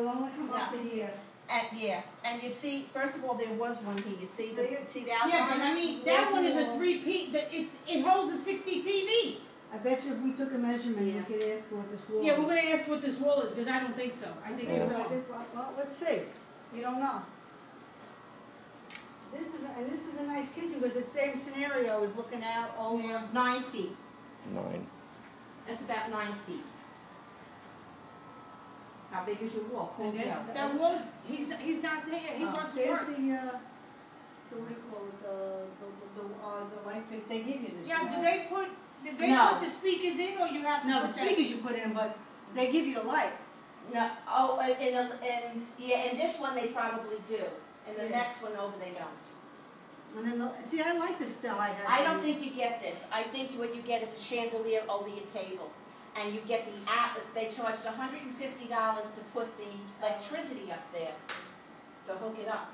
it'll only come up to here. And you see, first of all, there was one here, you see the outline? Yeah, but I mean, that one is a 3P, it holds a 60 TV. I bet you if we took a measurement, we could ask what this wall is. Yeah, we're gonna ask what this wall is, because I don't think so. I think it's wrong. Well, let's see. You don't know. This is a nice kitchen, because the same scenario is looking out over. 9 feet. 9. That's about 9 feet. How big is your wall? Cool, Joe. That wall, he's not there, he wants to There's work. what do you call it, the light fit, they give you this. Yeah, one. did they put the speakers in, or you have to No, put the that? speakers you put in, but they give you a light. No, in this one they probably do. In the next one over they don't. And then, see, I like the style I have. I don't think you get this. I think what you get is a chandelier over your table. And you get they charged $150 to put the electricity up there, to hook it up.